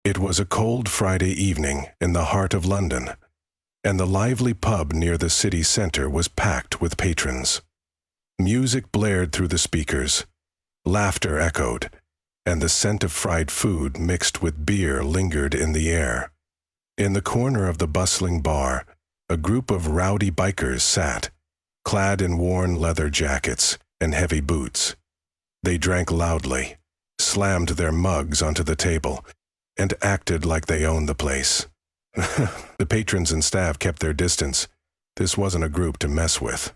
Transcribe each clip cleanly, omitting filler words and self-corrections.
It was a cold Friday evening in the heart of London, and the lively pub near the city centre was packed with patrons. Music blared through the speakers, laughter echoed, and the scent of fried food mixed with beer lingered in the air. In the corner of the bustling bar, a group of rowdy bikers sat, clad in worn leather jackets and heavy boots. They drank loudly, slammed their mugs onto the table, and acted like they owned the place. The patrons and staff kept their distance. This wasn't a group to mess with.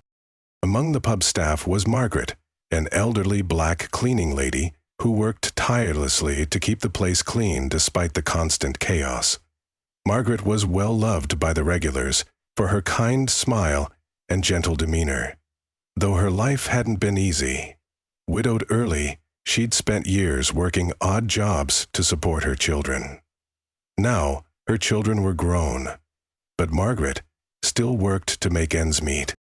Among the pub staff was Margaret, an elderly black cleaning lady who worked tirelessly to keep the place clean despite the constant chaos. Margaret was well loved by the regulars for her kind smile and gentle demeanor. Though her life hadn't been easy, widowed early, she'd spent years working odd jobs to support her children. Now, her children were grown, but Margaret still worked to make ends meet.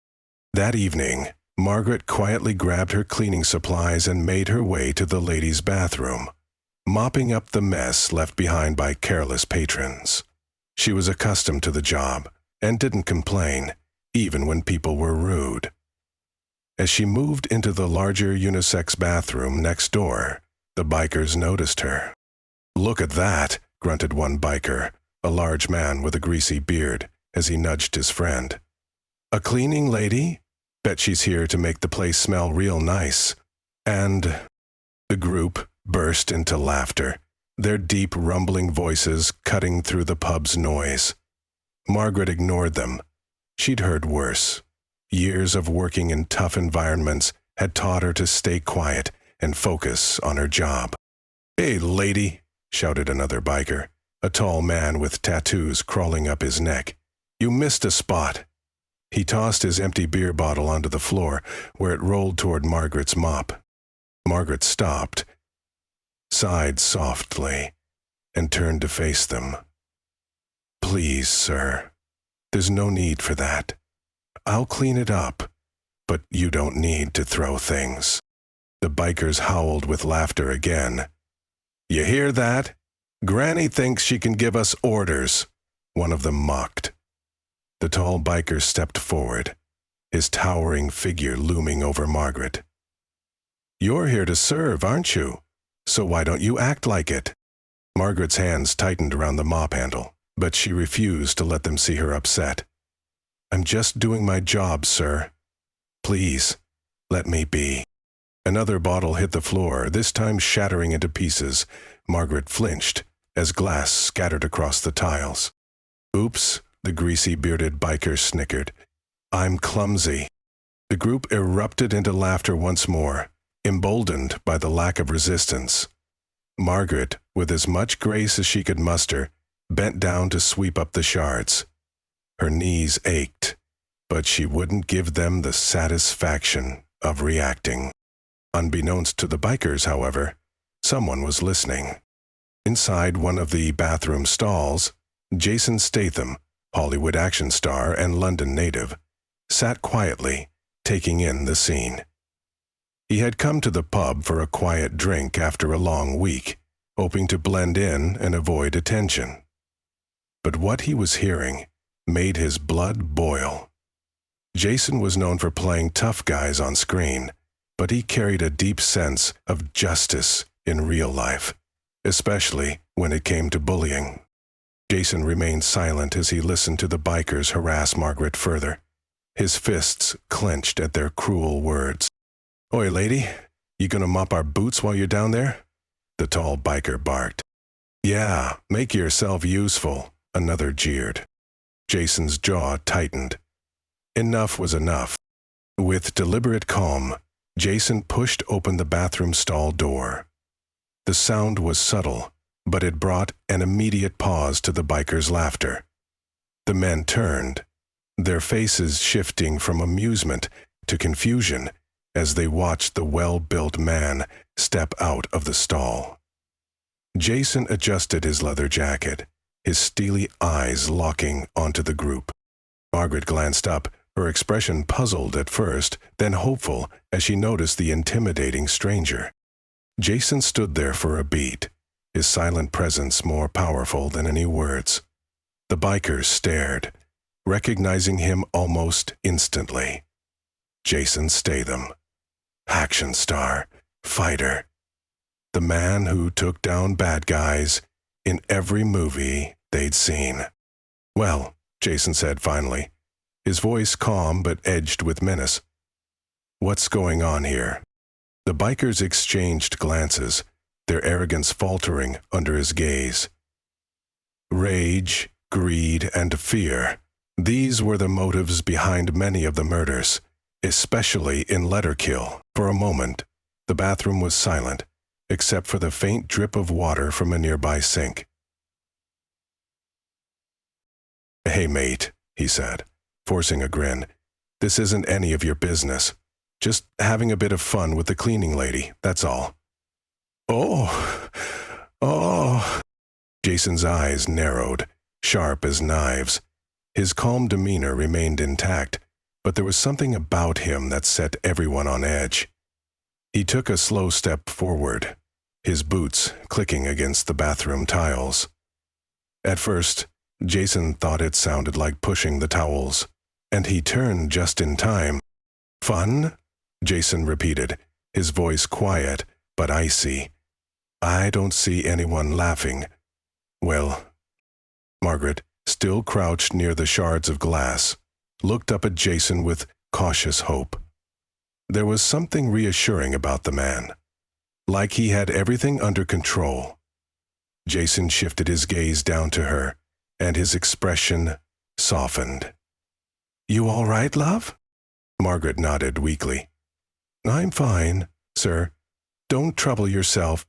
That evening, Margaret quietly grabbed her cleaning supplies and made her way to the ladies' bathroom, mopping up the mess left behind by careless patrons. She was accustomed to the job and didn't complain, even when people were rude. As she moved into the larger unisex bathroom next door, the bikers noticed her. "Look at that," grunted one biker, a large man with a greasy beard, as he nudged his friend. "A cleaning lady? Bet she's here to make the place smell real nice." And the group burst into laughter, their deep, rumbling voices cutting through the pub's noise. Margaret ignored them. She'd heard worse. Years of working in tough environments had taught her to stay quiet and focus on her job. "Hey, lady," shouted another biker, a tall man with tattoos crawling up his neck. "You missed a spot." He tossed his empty beer bottle onto the floor, where it rolled toward Margaret's mop. Margaret stopped, sighed softly, and turned to face them. "Please, sir, there's no need for that. I'll clean it up, but you don't need to throw things." The bikers howled with laughter again. "You hear that? Granny thinks she can give us orders," one of them mocked. The tall biker stepped forward, his towering figure looming over Margaret. "You're here to serve, aren't you? So why don't you act like it?" Margaret's hands tightened around the mop handle, but she refused to let them see her upset. "I'm just doing my job, sir. Please, let me be." Another bottle hit the floor, this time shattering into pieces. Margaret flinched as glass scattered across the tiles. "Oops," the greasy bearded biker snickered. "I'm clumsy." The group erupted into laughter once more, emboldened by the lack of resistance. Margaret, with as much grace as she could muster, bent down to sweep up the shards. Her knees ached, but she wouldn't give them the satisfaction of reacting. Unbeknownst to the bikers, however, someone was listening. Inside one of the bathroom stalls, Jason Statham, Hollywood action star and London native, sat quietly, taking in the scene. He had come to the pub for a quiet drink after a long week, hoping to blend in and avoid attention. But what he was hearing made his blood boil. Jason was known for playing tough guys on screen, but he carried a deep sense of justice in real life, especially when it came to bullying. Jason remained silent as he listened to the bikers harass Margaret further, his fists clenched at their cruel words. "Oi, lady, you gonna mop our boots while you're down there?" the tall biker barked. "Yeah, make yourself useful," another jeered. Jason's jaw tightened. Enough was enough. With deliberate calm, Jason pushed open the bathroom stall door. The sound was subtle, but it brought an immediate pause to the bikers' laughter. The men turned, their faces shifting from amusement to confusion as they watched the well-built man step out of the stall. Jason adjusted his leather jacket, his steely eyes locking onto the group. Margaret glanced up, her expression puzzled at first, then hopeful as she noticed the intimidating stranger. Jason stood there for a beat, his silent presence more powerful than any words. The bikers stared, recognizing him almost instantly. Jason Statham, action star, fighter, the man who took down bad guys in every movie they'd seen. "Well," Jason said finally, his voice calm but edged with menace. "What's going on here?" The bikers exchanged glances, their arrogance faltering under his gaze. Rage, greed, and fear. These were the motives behind many of the murders, especially in Letterkill. For a moment, the bathroom was silent, except for the faint drip of water from a nearby sink. "Hey, mate," he said, forcing a grin. "This isn't any of your business. Just having a bit of fun with the cleaning lady, that's all." Oh. Jason's eyes narrowed, sharp as knives. His calm demeanor remained intact, but there was something about him that set everyone on edge. He took a slow step forward, his boots clicking against the bathroom tiles. At first, Jason thought it sounded like pushing the towels, and he turned just in time. "Fun?" Jason repeated, his voice quiet but icy. "I don't see anyone laughing." "Well," Margaret, still crouched near the shards of glass, looked up at Jason with cautious hope. There was something reassuring about the man, like he had everything under control. Jason shifted his gaze down to her, and his expression softened. "You all right, love?" Margaret nodded weakly. "I'm fine, sir. Don't trouble yourself."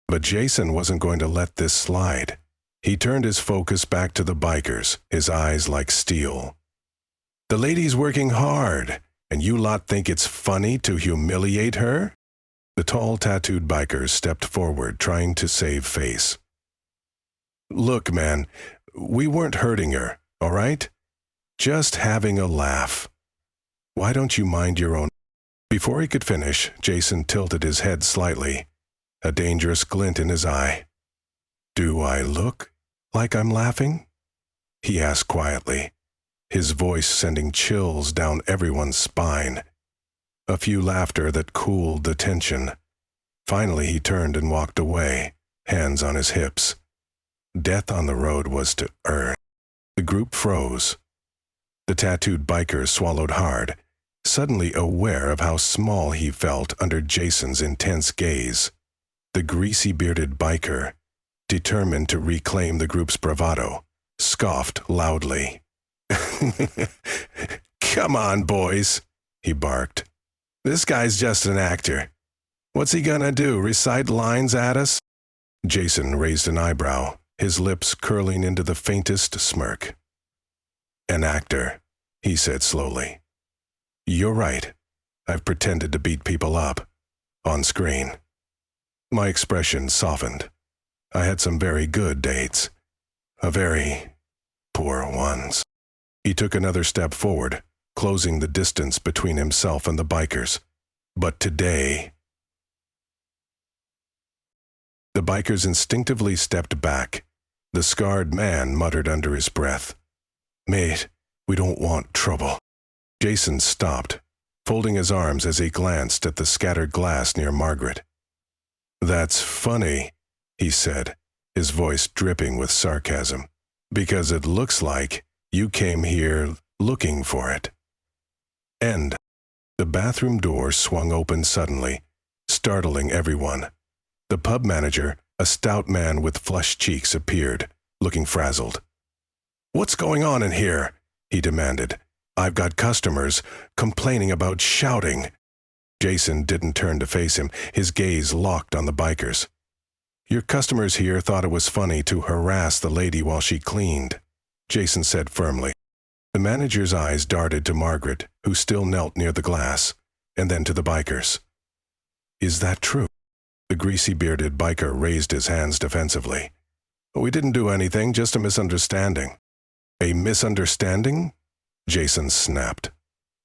But Jason wasn't going to let this slide. He turned his focus back to the bikers, his eyes like steel. "The lady's working hard, and you lot think it's funny to humiliate her?" The tall, tattooed bikers stepped forward, trying to save face. "Look, man, we weren't hurting her, all right? Just having a laugh. Why don't you mind your own—" Before he could finish, Jason tilted his head slightly, a dangerous glint in his eye. "Do I look like I'm laughing?" he asked quietly, his voice sending chills down everyone's spine. A few laughter that cooled the tension. Finally he turned and walked away, hands on his hips. Death on the road was to earn. The group froze. The tattooed biker swallowed hard, suddenly aware of how small he felt under Jason's intense gaze. The greasy-bearded biker, determined to reclaim the group's bravado, scoffed loudly. "Come on, boys," he barked. "This guy's just an actor. What's he gonna do, recite lines at us?" Jason raised an eyebrow, his lips curling into the faintest smirk. "An actor," he said slowly. "You're right. I've pretended to beat people up. On screen. My expression softened. I had some very good dates. Very poor ones." He took another step forward, closing the distance between himself and the bikers. "But today—" The bikers instinctively stepped back. The scarred man muttered under his breath, "Mate, we don't want trouble." Jason stopped, folding his arms as he glanced at the scattered glass near Margaret. "That's funny," he said, his voice dripping with sarcasm, "because it looks like you came here looking for it." And the bathroom door swung open suddenly, startling everyone. The pub manager, a stout man with flushed cheeks, appeared, looking frazzled. "What's going on in here?" he demanded. "I've got customers complaining about shouting." Jason didn't turn to face him, his gaze locked on the bikers. "Your customers here thought it was funny to harass the lady while she cleaned," Jason said firmly. The manager's eyes darted to Margaret, who still knelt near the glass, and then to the bikers. "Is that true?" The greasy-bearded biker raised his hands defensively. "We didn't do anything, just a misunderstanding." "A misunderstanding?" Jason snapped.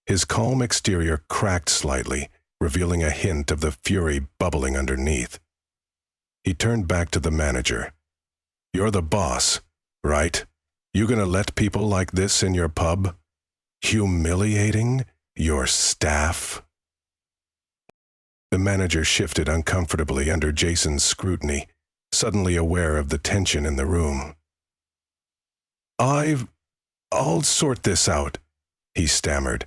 His calm exterior cracked slightly, revealing a hint of the fury bubbling underneath. He turned back to the manager. "You're the boss, right? You gonna let people like this in your pub? Humiliating your staff?" The manager shifted uncomfortably under Jason's scrutiny, suddenly aware of the tension in the room. "I'll sort this out," he stammered.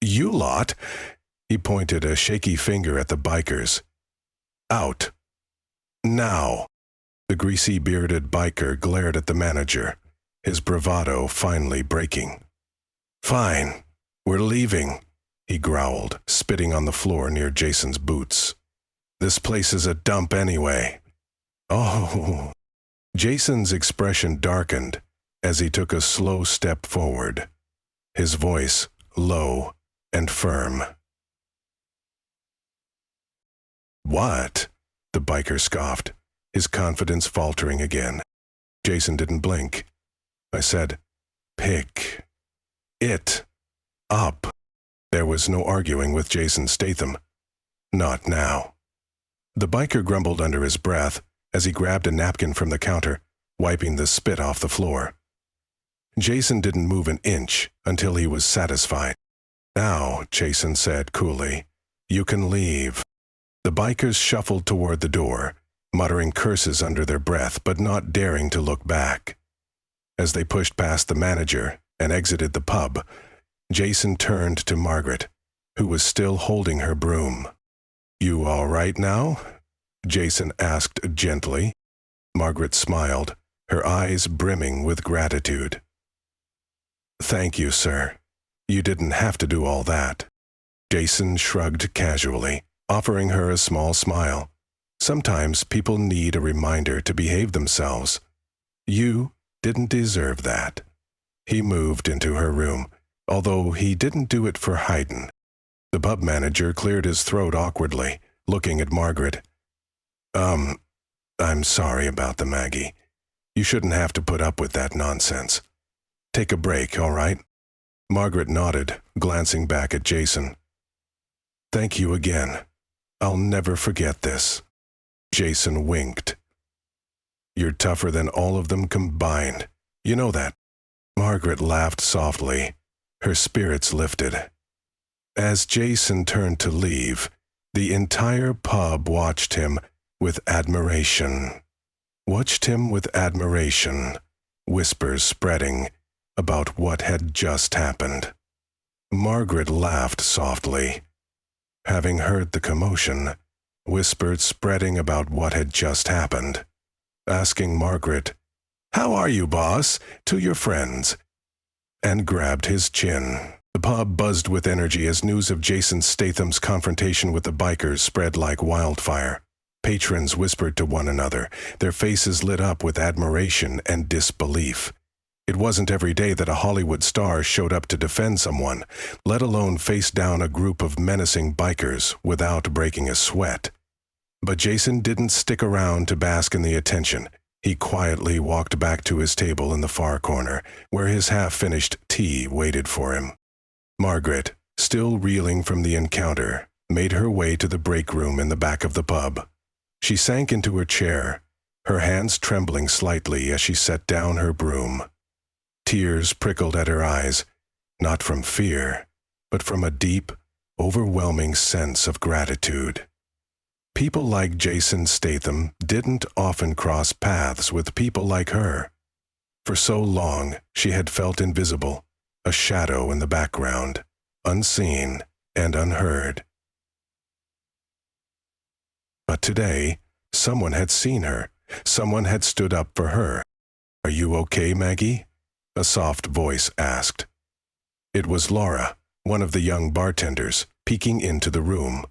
"You lot," he pointed a shaky finger at the bikers. "Out. Now." The greasy-bearded biker glared at the manager, his bravado finally breaking. "Fine, we're leaving," he growled, spitting on the floor near Jason's boots. "This place is a dump anyway." "Oh." Jason's expression darkened as he took a slow step forward, his voice low and firm. "What?" the biker scoffed, his confidence faltering again. Jason didn't blink. "I said, pick it up." There was no arguing with Jason Statham. Not now. The biker grumbled under his breath as he grabbed a napkin from the counter, wiping the spit off the floor. Jason didn't move an inch until he was satisfied. "Now," Jason said coolly, "you can leave." The bikers shuffled toward the door, muttering curses under their breath but not daring to look back. As they pushed past the manager and exited the pub, Jason turned to Margaret, who was still holding her broom. "You all right now?" Jason asked gently. Margaret smiled, her eyes brimming with gratitude. "Thank you, sir. You didn't have to do all that." Jason shrugged casually, offering her a small smile. Sometimes people need a reminder to behave themselves. You didn't deserve that. He moved into her room, although he didn't do it for Hayden. The pub manager cleared his throat awkwardly, looking at Margaret. I'm sorry about the Maggie. You shouldn't have to put up with that nonsense. Take a break, all right?" Margaret nodded, glancing back at Jason. "Thank you again. I'll never forget this." Jason winked. "You're tougher than all of them combined. You know that." Margaret laughed softly, her spirits lifted. As Jason turned to leave, the entire pub watched him with admiration. Whispers spreading about what had just happened. Margaret laughed softly. Having heard the commotion, whispers spreading about what had just happened, asking Margaret, "How are you, boss?" to your friends, and grabbed his chin. The pub buzzed with energy as news of Jason Statham's confrontation with the bikers spread like wildfire. Patrons whispered to one another, their faces lit up with admiration and disbelief. It wasn't every day that a Hollywood star showed up to defend someone, let alone face down a group of menacing bikers without breaking a sweat. But Jason didn't stick around to bask in the attention. He quietly walked back to his table in the far corner, where his half-finished tea waited for him. Margaret, still reeling from the encounter, made her way to the break room in the back of the pub. She sank into her chair, her hands trembling slightly as she set down her broom. Tears prickled at her eyes, not from fear, but from a deep, overwhelming sense of gratitude. People like Jason Statham didn't often cross paths with people like her. For so long, she had felt invisible, a shadow in the background, unseen and unheard. But today, someone had seen her. Someone had stood up for her. "Are you okay, Maggie?" a soft voice asked. It was Laura, one of the young bartenders, peeking into the room.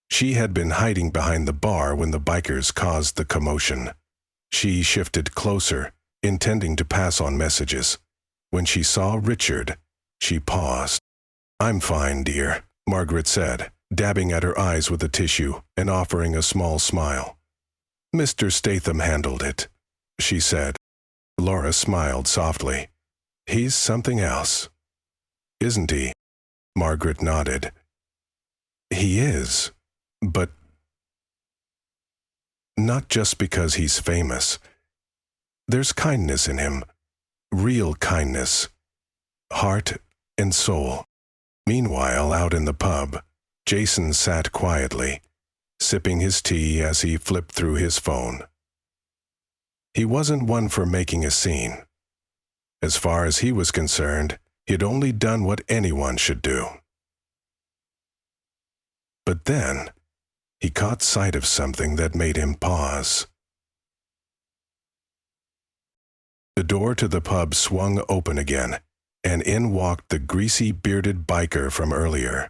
She had been hiding behind the bar when the bikers caused the commotion. She shifted closer, intending to pass on messages. When she saw Richard, she paused. "I'm fine, dear," Margaret said, dabbing at her eyes with a tissue and offering a small smile. "Mr. Statham handled it," she said. Laura smiled softly. "He's something else." "Isn't he?" Margaret nodded. "He is, but Not just because he's famous. There's kindness in him. Real kindness. Heart and soul. Meanwhile, out in the pub, Jason sat quietly, sipping his tea as he flipped through his phone. He wasn't one for making a scene. As far as he was concerned, he had only done what anyone should do. But then, he caught sight of something that made him pause. The door to the pub swung open again, and in walked the greasy, bearded biker from earlier.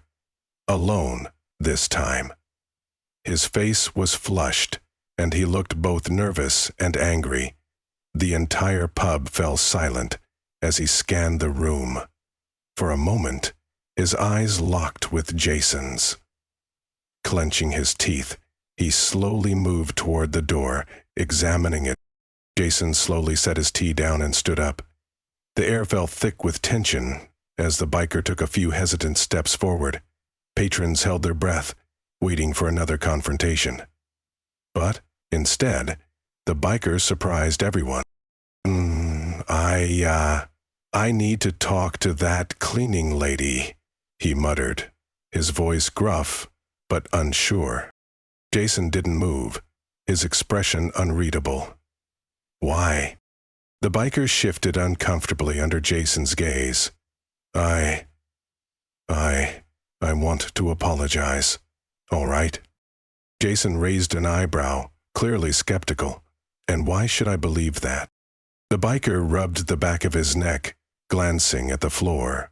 Alone, this time. His face was flushed, and he looked both nervous and angry. The entire pub fell silent as he scanned the room. For a moment, his eyes locked with Jason's. Clenching his teeth, he slowly moved toward the door, examining it. Jason slowly set his tea down and stood up. The air felt thick with tension as the biker took a few hesitant steps forward. Patrons held their breath, waiting for another confrontation. But, instead, the biker surprised everyone. I need to talk to that cleaning lady," he muttered, his voice gruff but unsure. Jason didn't move, his expression unreadable. "Why?" The biker shifted uncomfortably under Jason's gaze. I want to apologize. All right." Jason raised an eyebrow, clearly skeptical. And why should I believe that? The biker rubbed the back of his neck, glancing at the floor.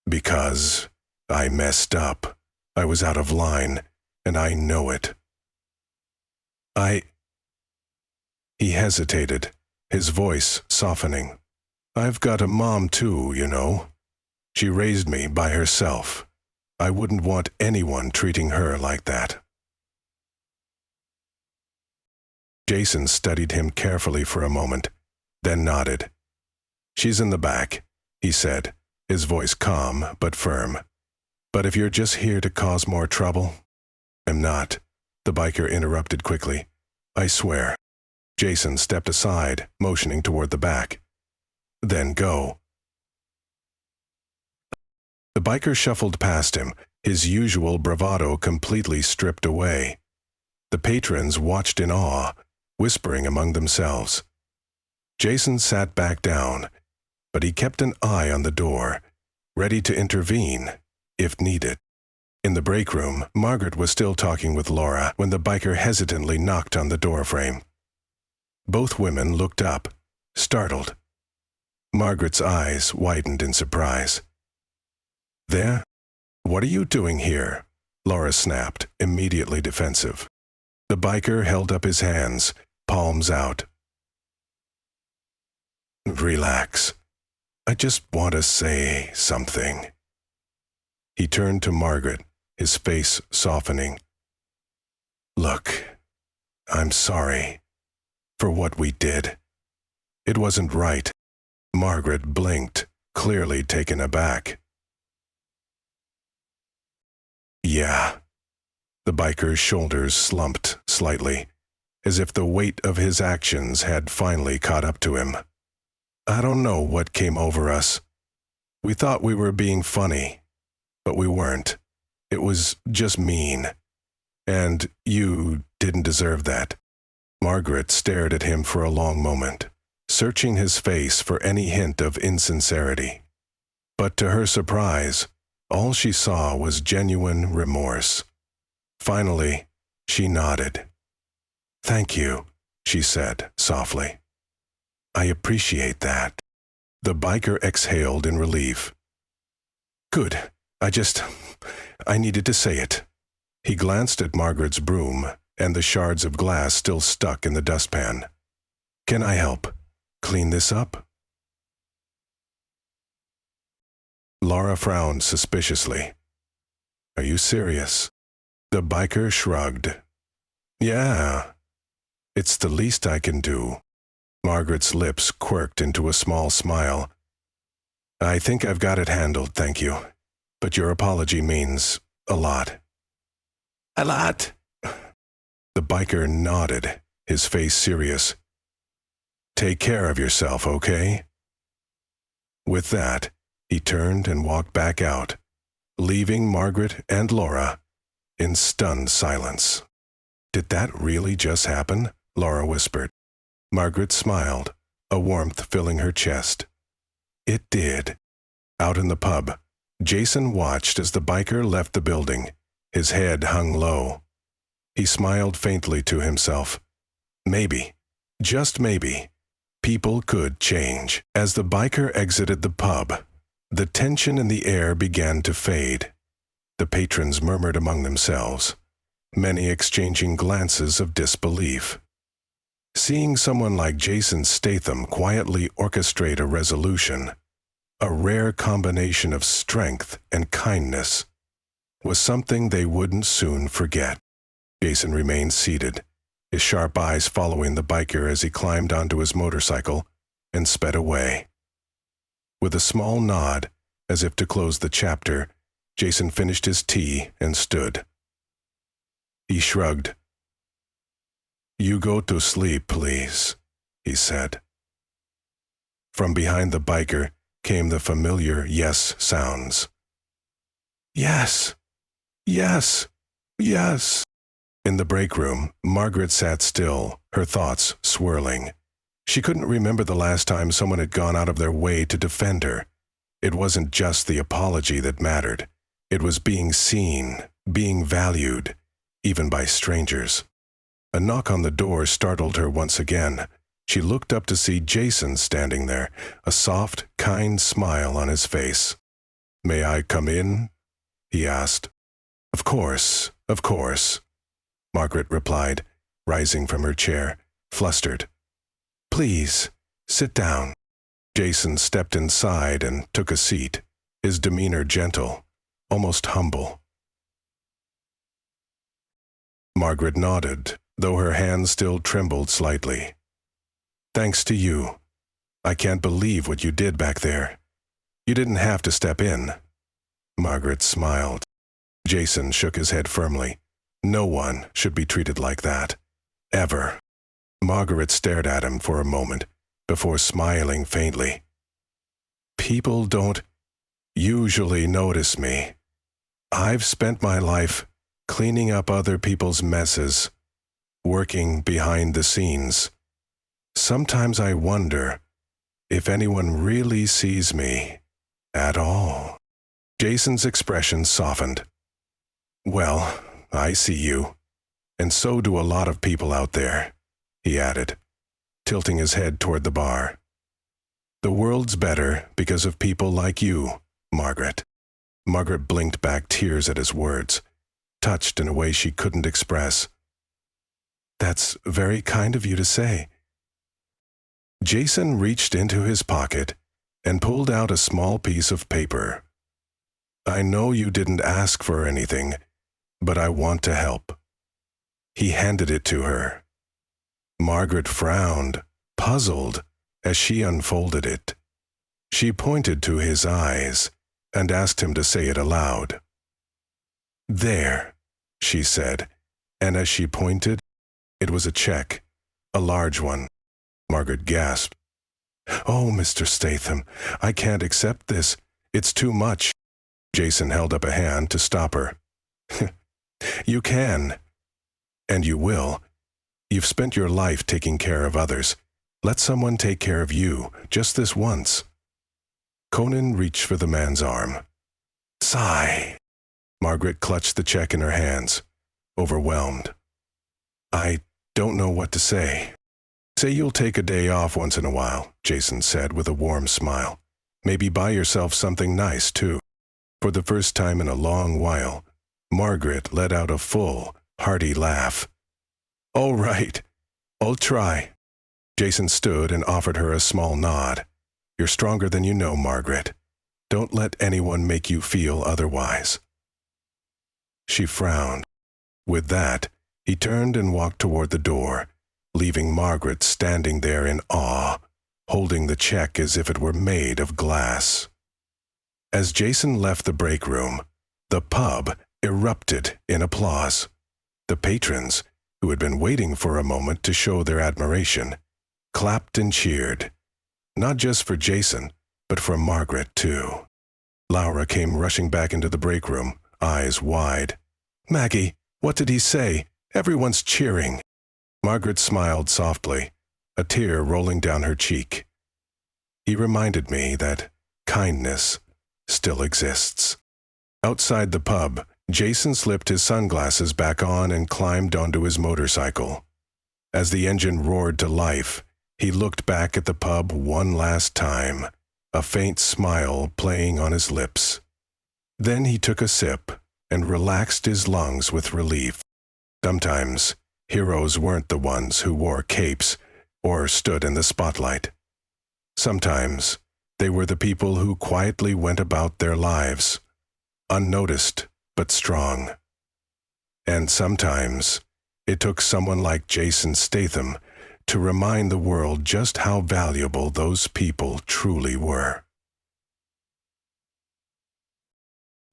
"Because I messed up. I was out of line, and I know it." He hesitated, his voice softening. "I've got a mom too, you know. She raised me by herself. I wouldn't want anyone treating her like that." Jason studied him carefully for a moment, then nodded. "She's in the back," he said, his voice calm but firm. "But if you're just here to cause more trouble—" "I'm not," the biker interrupted quickly. "I swear." Jason stepped aside, motioning toward the back. "Then go." The biker shuffled past him, his usual bravado completely stripped away. The patrons watched in awe, whispering among themselves. Jason sat back down, but he kept an eye on the door, ready to intervene, if needed. In the break room, Margaret was still talking with Laura when the biker hesitantly knocked on the doorframe. Both women looked up, startled. Margaret's eyes widened in surprise. "There? What are you doing here?" Laura snapped, immediately defensive. The biker held up his hands, palms out. "Relax. I just want to say something." He turned to Margaret, his face softening. "Look, I'm sorry for what we did. It wasn't right." Margaret blinked, clearly taken aback. "Yeah." The biker's shoulders slumped slightly, as if the weight of his actions had finally caught up to him. "I don't know what came over us. We thought we were being funny, but we weren't. It was just mean. And you didn't deserve that." Margaret stared at him for a long moment, searching his face for any hint of insincerity. But to her surprise, all she saw was genuine remorse. Finally, she nodded. "Thank you," she said softly. "I appreciate that." The biker exhaled in relief. "Good. I needed to say it." He glanced at Margaret's broom and the shards of glass still stuck in the dustpan. "Can I help clean this up?" Laura frowned suspiciously. "Are you serious?" The biker shrugged. "Yeah, it's the least I can do." Margaret's lips quirked into a small smile. "I think I've got it handled, thank you. But your apology means a lot." "A lot?" The biker nodded, his face serious. "Take care of yourself, okay?" With that, he turned and walked back out, leaving Margaret and Laura in stunned silence. "Did that really just happen?" Laura whispered. Margaret smiled, a warmth filling her chest. It did. Out in the pub, Jason watched as the biker left the building. His head hung low. He smiled faintly to himself. Maybe, just maybe, people could change. As the biker exited the pub, the tension in the air began to fade. The patrons murmured among themselves, many exchanging glances of disbelief. Seeing someone like Jason Statham quietly orchestrate a resolution, a rare combination of strength and kindness, was something they wouldn't soon forget. Jason remained seated, his sharp eyes following the biker as he climbed onto his motorcycle and sped away. With a small nod, as if to close the chapter, Jason finished his tea and stood. He shrugged. "You go to sleep, please," he said. From behind the biker came the familiar yes sounds. "Yes, yes, yes." In the break room, Margaret sat still, her thoughts swirling. She couldn't remember the last time someone had gone out of their way to defend her. It wasn't just the apology that mattered. It was being seen, being valued, even by strangers. A knock on the door startled her once again. She looked up to see Jason standing there, a soft, kind smile on his face. "May I come in?" he asked. Of course, Margaret replied, rising from her chair, flustered. "Please, sit down." Jason stepped inside and took a seat, his demeanor gentle, almost humble. Margaret nodded, though her hand still trembled slightly. "Thanks to you. I can't believe what you did back there. You didn't have to step in." Margaret smiled. Jason shook his head firmly. No one should be treated like that. Ever. Margaret stared at him for a moment, before smiling faintly. "People don't usually notice me. I've spent my life cleaning up other people's messes, working behind the scenes. Sometimes I wonder if anyone really sees me at all." Jason's expression softened. "Well, I see you, and so do a lot of people out there," he added, tilting his head toward the bar. "The world's better because of people like you, Margaret." Margaret blinked back tears at his words, touched in a way she couldn't express. "That's very kind of you to say." Jason reached into his pocket and pulled out a small piece of paper. "I know you didn't ask for anything, but I want to help." He handed it to her. Margaret frowned, puzzled, as she unfolded it. She pointed to his eyes and asked him to say it aloud. "There," she said, and as she pointed, it was a check, a large one. Margaret gasped. "Oh, Mr. Statham, I can't accept this. It's too much." Jason held up a hand to stop her. "You can. And you will. You've spent your life taking care of others. Let someone take care of you, just this once." Conan reached for the man's arm. Sigh. Margaret clutched the check in her hands, overwhelmed. "I don't know what to say." "Say you'll take a day off once in a while," Jason said with a warm smile. "Maybe buy yourself something nice, too." For the first time in a long while, Margaret let out a full, hearty laugh. "All right, I'll try." Jason stood and offered her a small nod. "You're stronger than you know, Margaret. Don't let anyone make you feel otherwise." She frowned. With that, he turned and walked toward the door, leaving Margaret standing there in awe, holding the check as if it were made of glass. As Jason left the break room, the pub erupted in applause. The patrons, who had been waiting for a moment to show their admiration, clapped and cheered, not just for Jason, but for Margaret too. Laura came rushing back into the break room, eyes wide. "Maggie, what did he say? Everyone's cheering." Margaret smiled softly, a tear rolling down her cheek. "He reminded me that kindness still exists." Outside the pub, Jason slipped his sunglasses back on and climbed onto his motorcycle. As the engine roared to life, he looked back at the pub one last time, a faint smile playing on his lips. Then he took a sip and relaxed his lungs with relief. Sometimes, heroes weren't the ones who wore capes or stood in the spotlight. Sometimes, they were the people who quietly went about their lives, unnoticed but strong. And sometimes, it took someone like Jason Statham to remind the world just how valuable those people truly were.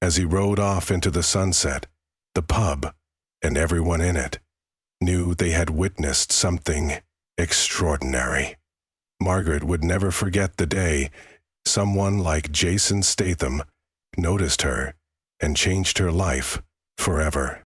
As he rode off into the sunset, the pub, and everyone in it, knew they had witnessed something extraordinary. Margaret would never forget the day someone like Jason Statham noticed her and changed her life forever.